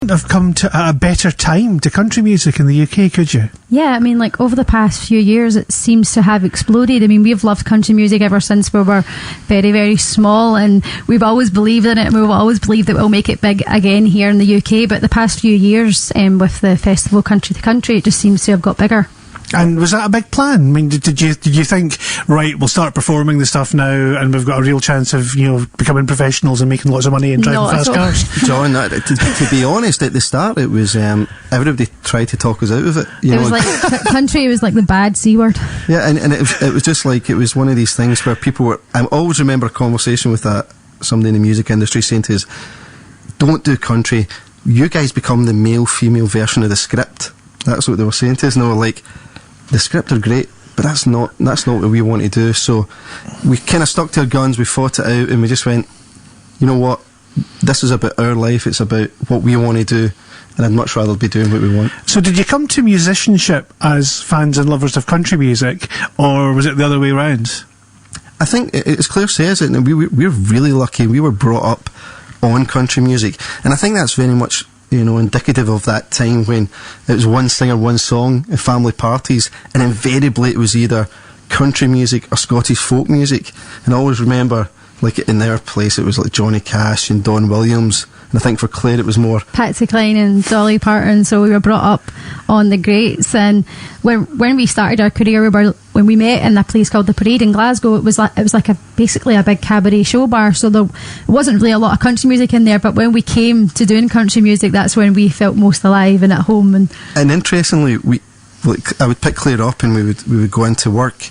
couldn't have come at a better time to country music in the UK, could you? Yeah, I mean, like, over the past few years, it seems to have exploded. I mean, we've loved country music ever since we were very, very small, and we've always believed in it, and we've always believed that we'll make it big again here in the UK. But the past few years, with the festival Country to Country, it just seems to have got bigger. And was that a big plan? I mean, did you think, right, we'll start performing the stuff now, and we've got a real chance of, becoming professionals and making lots of money and driving fast cars? John, to be honest, at the start, it was everybody tried to talk us out of it. It was like country was like the bad C word. Yeah, and it was just like, it was one of these things where people were. I always remember a conversation with somebody in the music industry saying to us, "Don't do country. You guys become the male-female version of the script." That's what they were saying to us, and they were like, the script are great, but that's not what we want to do. So we kind of stuck to our guns, we fought it out, and we just went, you know what, this is about our life, it's about what we want to do, and I'd much rather be doing what we want. So did you come to musicianship as fans and lovers of country music, or was it the other way around? I think, as Claire says it, and we're really lucky. We were brought up on country music, and I think that's very much indicative of that time when it was one singer, one song at family parties, and invariably it was either country music or Scottish folk music. And I always remember, like, in their place, it was like Johnny Cash and Don Williams, and I think for Claire it was more Patsy Cline and Dolly Parton. So we were brought up on the greats, and when we started our career, when we met in a place called the Parade in Glasgow, it was like basically a big cabaret show bar. So there wasn't really a lot of country music in there. But when we came to doing country music, that's when we felt most alive and at home. And interestingly, I would pick Claire up and we would go into work,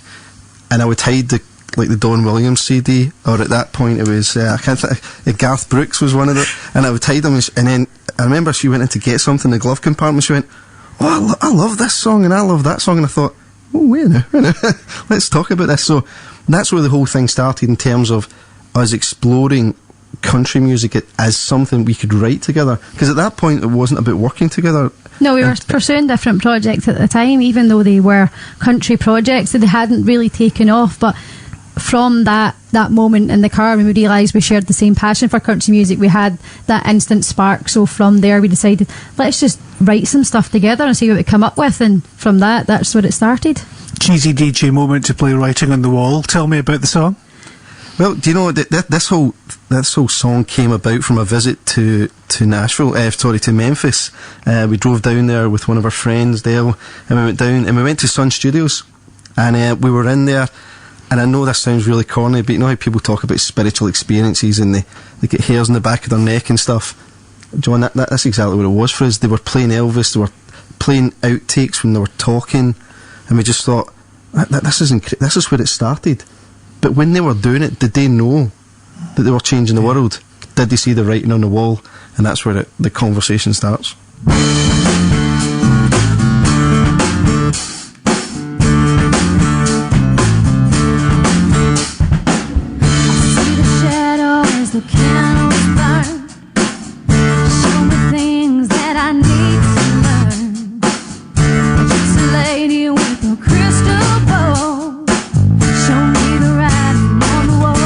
and I would hide the Don Williams CD, or at that point it was Garth Brooks was one of them, and I would hide them, and then I remember she went in to get something in the glove compartment. She went, "Oh, I love this song and I love that song," and I thought, "Oh, wait a minute, let's talk about this." So that's where the whole thing started, in terms of us exploring country music as something we could write together, because at that point it wasn't about working together. No, we were pursuing different projects at the time, even though they were country projects, so they hadn't really taken off. But from that moment in the car, when we realised we shared the same passion for country music, we had that instant spark. So from there we decided, let's just write some stuff together and see what we come up with, and from that's where it started. Cheesy DJ moment to play Writing on the Wall. Tell me about the song. Well, do you know this whole song came about from a visit to Nashville, to Memphis. We drove down there with one of our friends, Dale, and we went down and we went to Sun Studios, and we were in there. And I know this sounds really corny, but you know how people talk about spiritual experiences and they get hairs in the back of their neck and stuff? John, that's exactly what it was for us. They were playing Elvis, they were playing outtakes when they were talking, and we just thought, this is where it started. But when they were doing it, did they know that they were changing the world? Did they see the writing on the wall? And that's where the conversation starts. The candles burn, show me things that I need to learn. Just a lady with a crystal ball, show me the writing on the wall.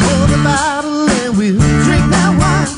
Pour the bottle and we'll drink that wine.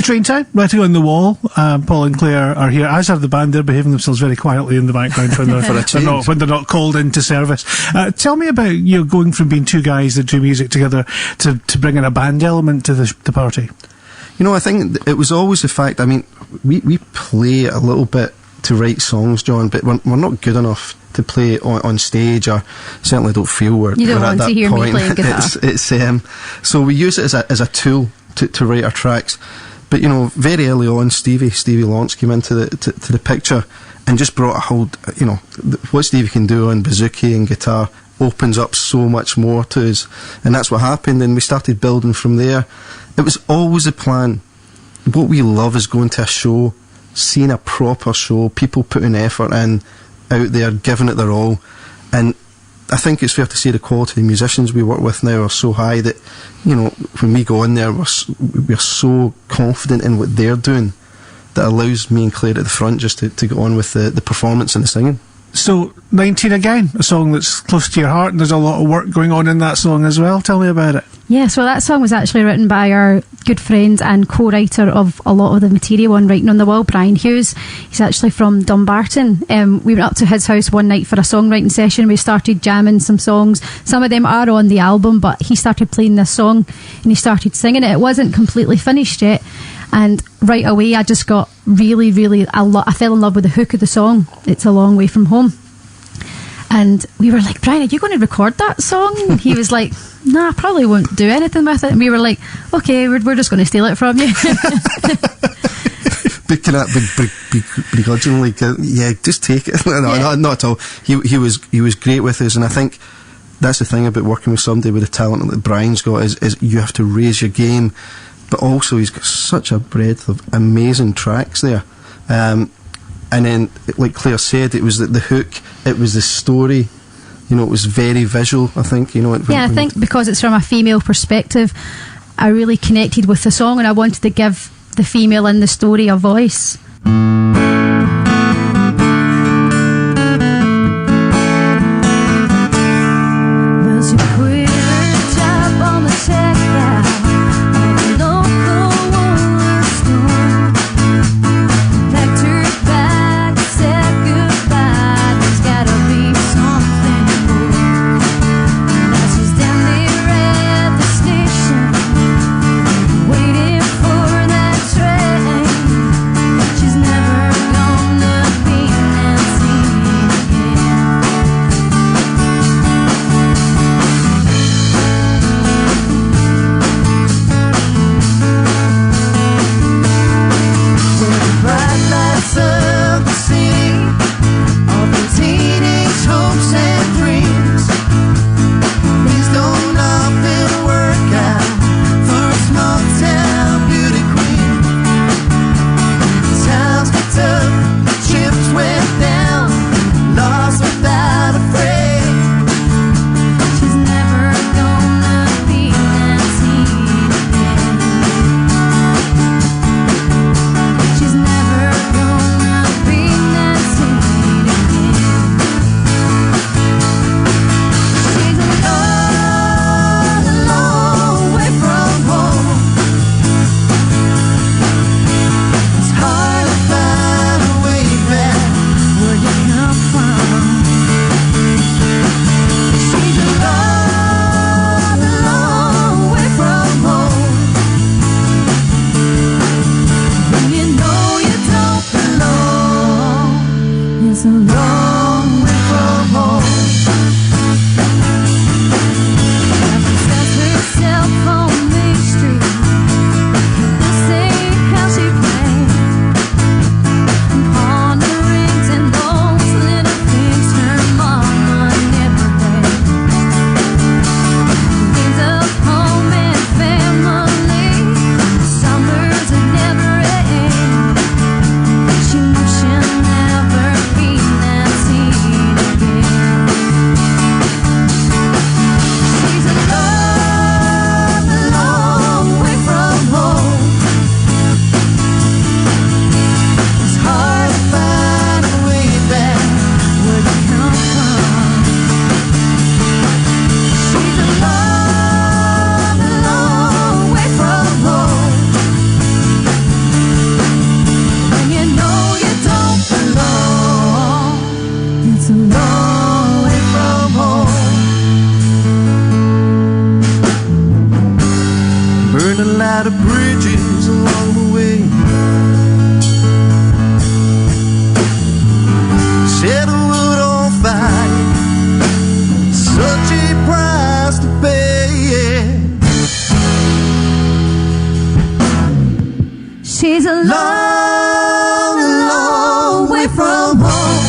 It's Raintown, writing on the wall. Paul and Claire are here, as are the band. They're behaving themselves very quietly in the background when they're not called into service. Tell me about going from being two guys that do music together to bringing a band element to the party. I think it was always the fact. I mean, we play a little bit to write songs, John, but we're not good enough to play on stage, or certainly don't feel we're You don't we're want at that to hear point. me playing guitar. It's so we use it as a tool to write our tracks. But very early on, Stevie Lawrence came into the picture and just brought a whole, what Stevie can do on bouzouki and guitar opens up so much more to us, and that's what happened. And we started building from there. It was always a plan. What we love is going to a show, seeing a proper show, people putting effort in, out there, giving it their all. And I think it's fair to say the quality of the musicians we work with now are so high that, when we go in there, we're so confident in what they're doing that allows me and Claire at the front just to get on with the performance and the singing. So, 19 Again, a song that's close to your heart, and there's a lot of work going on in that song as well. Tell me about it. Yes, well, that song was actually written by our good friend and co-writer of a lot of the material on Writing on the Wall, Brian Hughes. He's actually from Dumbarton. We went up to his house one night for a songwriting session. We started jamming some songs. Some of them are on the album, but he started playing this song and he started singing it. It wasn't completely finished yet. And right away, I just got really, I fell in love with the hook of the song. It's a long way from home. And we were like, Brian, are you going to record that song? And he was like, nah, I probably won't do anything with it. And we were like, okay, we're just going to steal it from you. Begrudgingly, yeah, just take it. No, not at all. He was great with us, and I think that's the thing about working with somebody with the talent that Brian's got is you have to raise your game, but also he's got such a breadth of amazing tracks there. And then, like Claire said, it was the hook, it was the story. It was very visual, I think. I think because it's from a female perspective, I really connected with the song, and I wanted to give the female in the story a voice. She's never side of bridges along the way. Set the wood on fire, such a price to pay, yeah. She's a long, long way from home,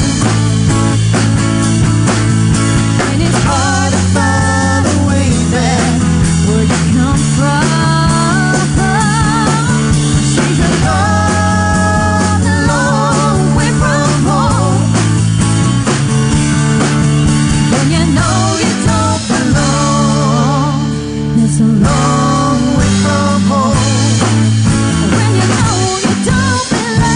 and it's hard to find a way back where you come from. She's a long, long way from home, when you know you don't belong. It's a long way from home, when you know you don't belong.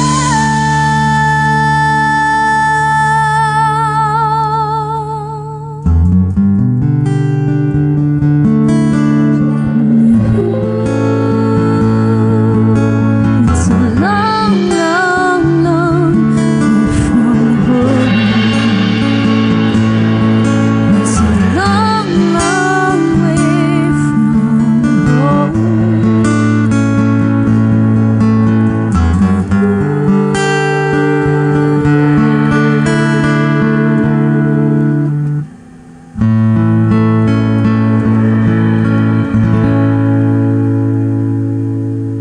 It's a long, long, long way from home. It's a long, long way from home.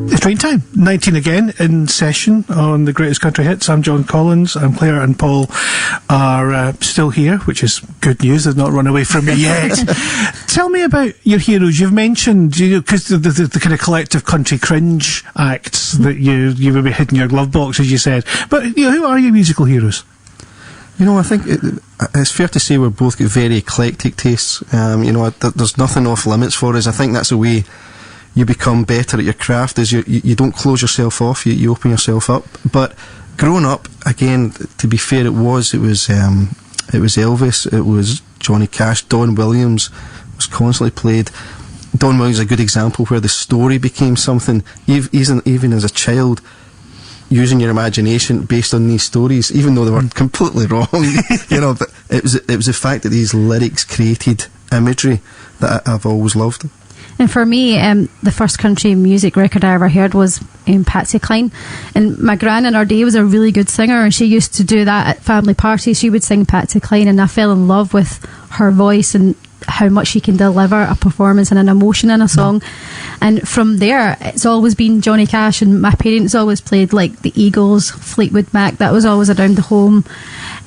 It's Raintown, 19 again, in session on the Greatest Country Hits. I'm John Collins, and Claire and Paul are still here, which is good news. They've not run away from me yet. Tell me about your heroes. You've mentioned, because the kind of collective country cringe acts that you maybe hid in your glove box, as you said. But who are your musical heroes? You know, I think it's fair to say we're both got very eclectic tastes. There's nothing off limits for us. I think that's the way you become better at your craft, is you don't close yourself off, you open yourself up. But growing up, again, to be fair, it was Elvis, it was Johnny Cash, Don Williams was constantly played. Don Williams is a good example where the story became something, even as a child, using your imagination based on these stories, even though they were completely wrong. But it was the fact that these lyrics created imagery that I've always loved. And for me, the first country music record I ever heard was Patsy Cline. And my gran in her day was a really good singer, and she used to do that at family parties. She would sing Patsy Cline, and I fell in love with her voice and how much she can deliver a performance and an emotion in a song. And from there, it's always been Johnny Cash, and my parents always played like the Eagles, Fleetwood Mac. That was always around the home.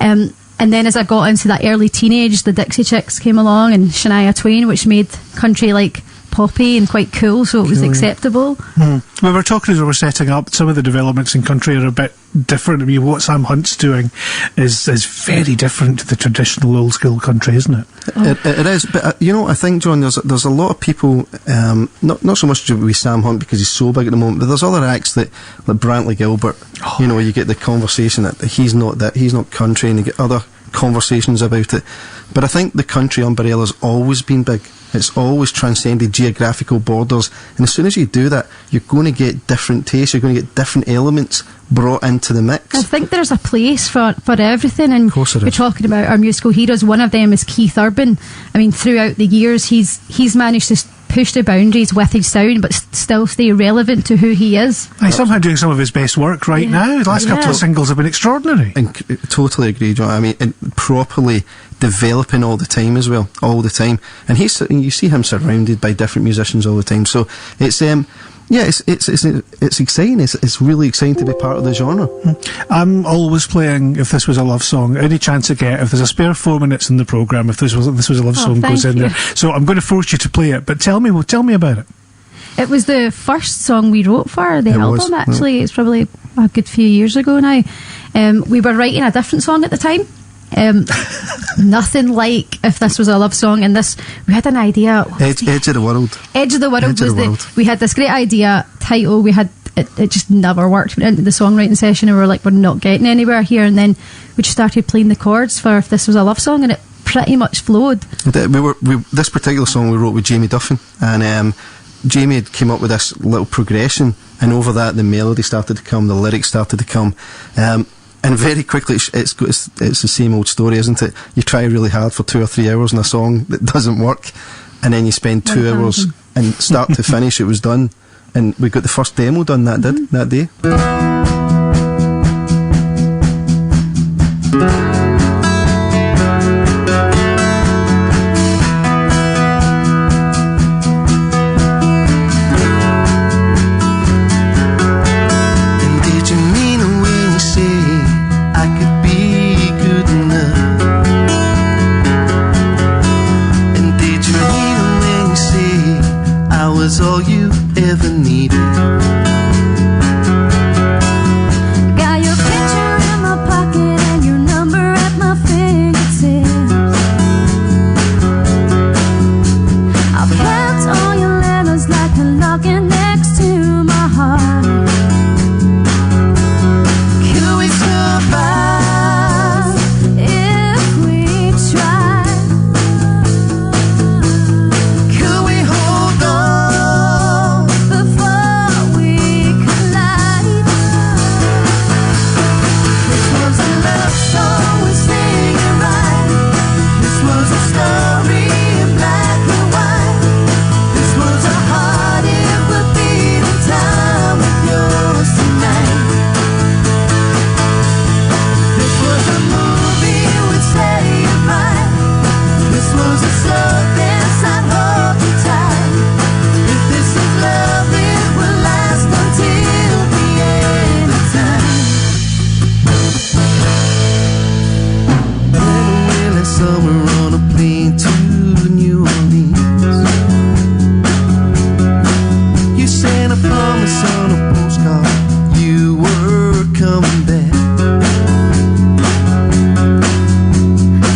And then as I got into that early teenage, the Dixie Chicks came along, and Shania Twain, which made country like poppy and quite cool, so it was acceptable. We were talking as we were setting up, some of the developments in country are a bit different. I mean, what Sam Hunt's doing is very different to the traditional old school country, isn't it? It is, but I think, John, there's a lot of people, not so much with Sam Hunt because he's so big at the moment, but there's other acts like Brantley Gilbert. You get the conversation that he's not country, and you get other conversations about it. But I think the country umbrella's always been big. It's always transcended geographical borders, and as soon as you do that, you're going to get different tastes, you're going to get different elements brought into the mix. I think there's a place for everything, and we're talking about our musical heroes. One of them is Keith Urban. I mean, throughout the years, he's managed to push the boundaries with his sound, but still stay relevant to who he is. He's somehow doing some of his best work right now. The last couple of singles have been extraordinary. And totally agree, John. I mean, and properly developing all the time as well, all the time. And you see him surrounded by different musicians all the time. So it's it's exciting. It's really exciting to be part of the genre. I'm always playing If This Was a Love Song, any chance I get. If there's a spare 4 minutes in the programme, If This Was a Love Song goes in there. So I'm going to force you to play it, but tell me about it. It was the first song we wrote for the album, actually. It's probably a good few years ago now. We were writing a different song at the time. Nothing like If This Was a Love Song, and we had an idea. Edge of the World. Edge of the World we had this great idea title. We had it just never worked. We went into the songwriting session and we were like, we're not getting anywhere here, and then we just started playing the chords for If This Was a Love Song, and it pretty much flowed. This particular song we wrote with Jamie Duffin, and Jamie had came up with this little progression, and over that the melody started to come, the lyrics started to come, and very quickly it's the same old story, isn't it? You try really hard for 2 or 3 hours in a song that doesn't work, and then you spend 2 hours and start to finish it was done. and we got the first demo done that day. All you ever needed. Got your picture in my pocket and your number at my fingertips. I've kept all your letters like a locket next to my heart. Could we survive if we tried? Could we hold on before we collide? This was a love song we sing it right. This was a story in black and white. This was a heart it would beat in time with yours tonight. This was a movie we'd say goodbye. This was a slow dance I'd hold you tight. If this is love, it will last until the end of time. Never will last summer on a plane to New Orleans. You sent a promise on a postcard. You were coming back.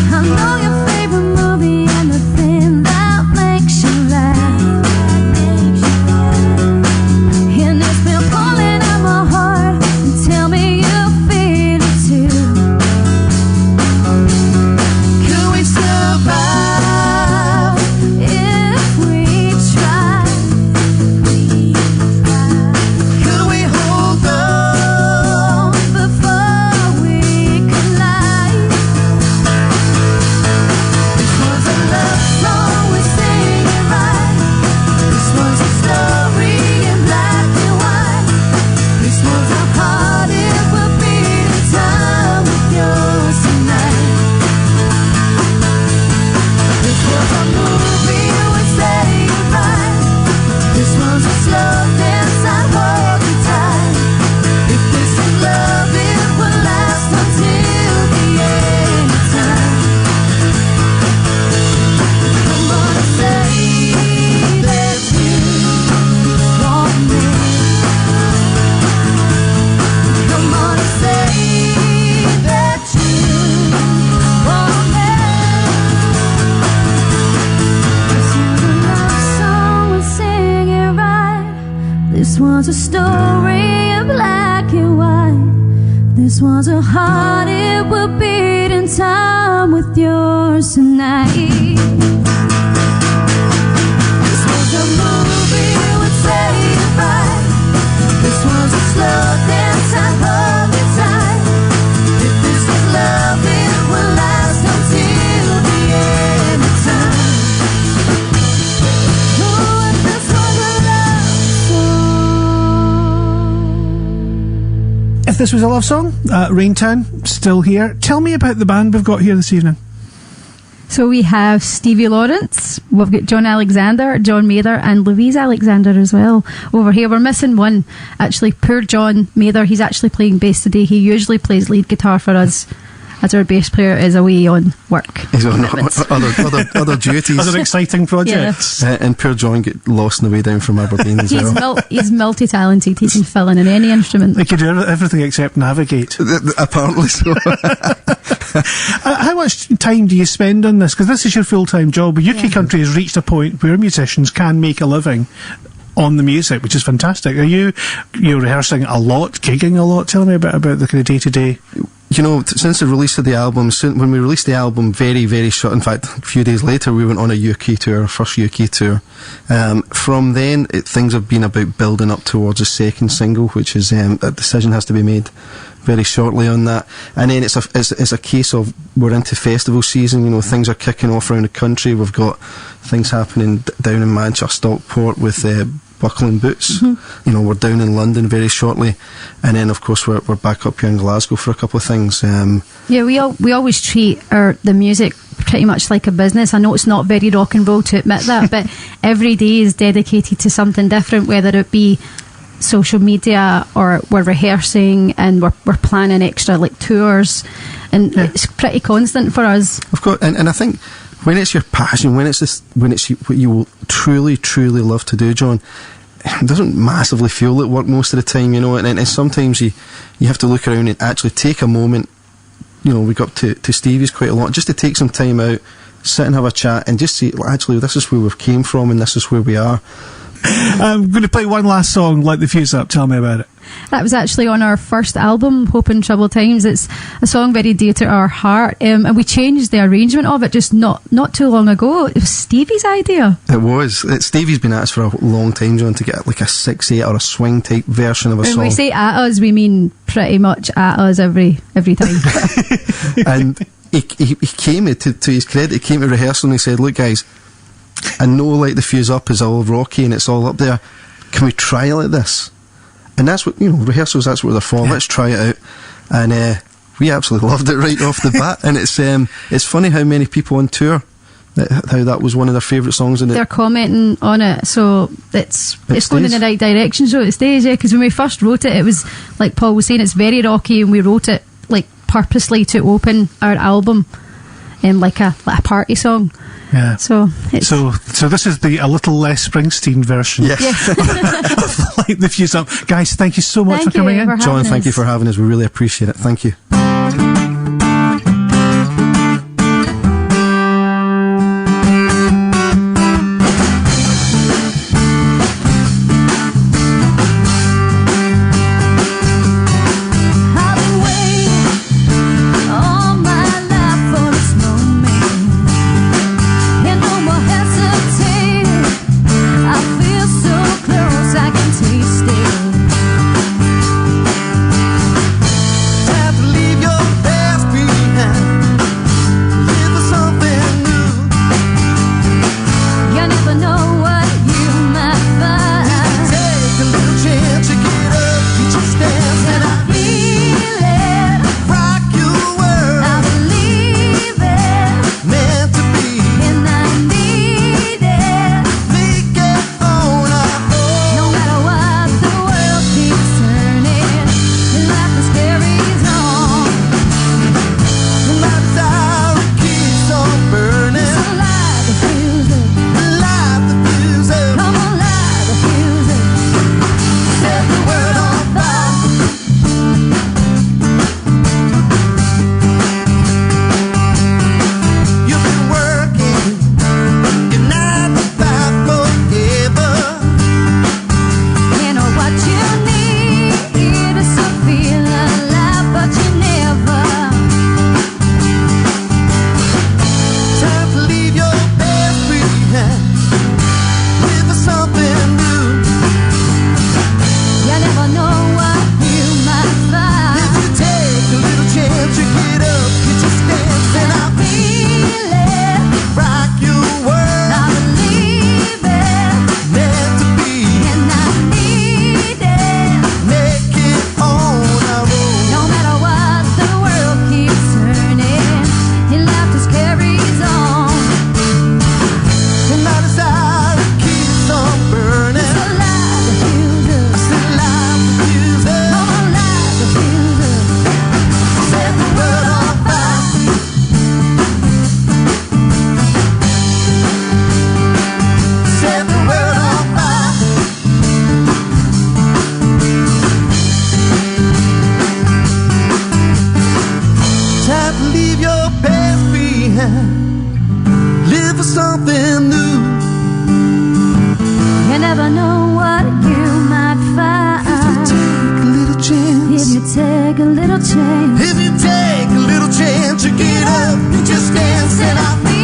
I know your favorite movie and the thing that makes you laugh. And it's been pulling at my heart. And tell me you feel it too. Could we survive if we tried? Could we hold on before we collide? This was a love song we sing it right. This was a story in black and white. This was a heart it would beat in time with yours tonight. This was a movie we'd say goodbye. This was a slow dance I'd hold you tight. If this is love, it will last until the end of time. Come on and say that you want me. Come on and say that you want me. This was a love song, we'll sing it right. This was a story in black and white. This was a heart it would beat in time with yours tonight. This was a movie we'd say goodbye. This was a slow dance I'd hold you tight. If this is love, it will last until the end of time. Oh, if this was a love song. If this was a love song, Raintown, still here. Tell me about the band we've got here this evening. So we have Stevie Lawrence, we've got John Alexander, John Mather, and Louise Alexander as well over here. We're missing one, actually. Poor John Mather, he's actually playing bass today. He usually plays lead guitar for us, as our bass player is away on work. He's on other duties. Other exciting projects. And poor John get lost on the way down from Aberdeen as well. He's multi-talented. He can fill in any instrument. They could do everything except navigate. Apparently so. How much time do you spend on this? Because this is your full-time job. UK Country has reached a point where musicians can make a living on the music, which is fantastic. Are you're rehearsing a lot, gigging a lot? Tell me about the kind of day-to-day. You know, since the release of the album, when we released the album very, very short, in fact, a few days later, we went on a UK tour, our first UK tour. From then, things have been about building up towards a second single, which is, a decision has to be made very shortly on that. And then it's a case of we're into festival season, you know, things are kicking off around the country. We've got things happening down in Manchester, Stockport with buckling boots. You know, we're down in London very shortly, and then of course we're back up here in Glasgow for a couple of things. Yeah, we always treat the music pretty much like a business. I know it's not very rock and roll to admit that, but every day is dedicated to something different, whether it be social media or we're rehearsing and we're planning extra like tours, and it's pretty constant for us. Of course, and I think when it's your passion, when it's what you will truly love to do, John, it doesn't massively feel like work most of the time, you know. And sometimes you have to look around and actually take a moment. You know, we go up to Stevie's quite a lot, just to take some time out, sit and have a chat, and just say, well, actually, this is where we've came from, and this is where we are. I'm going to play one last song, Light the Fuse Up. Tell me about it. That was actually on our first album, Hope in Troubled Times. It's a song very dear to our heart, and we changed the arrangement of it just not too long ago. It was Stevie's idea. It was. Stevie's been at us for a long time, John, to get like a 6/8 or a swing type version of a song. When we say at us, we mean pretty much at us every time. And he came to his credit, he came to rehearsal and he said, look guys, I know Light the Fuse Up is all rocky and it's all up there, can we try it like this? And that's what, you know, rehearsals, that's what they're for. Let's try it out. And we absolutely loved it right off the bat. And it's funny how many people on tour, how that was one of their favourite songs. And they're commenting on it, so it's going in the right direction, so it stays. Yeah, because when we first wrote it was like Paul was saying, it's very rocky, and we wrote it like purposely to open our album like a party song. Yeah. So this is a little less Springsteen version. Yes. Of Light the Fuse Up. Guys, thank you so much for coming in. John, thank you for having us. We really appreciate it. Thank you. take a little chance. If you take a little chance to get up and just dance, and I'll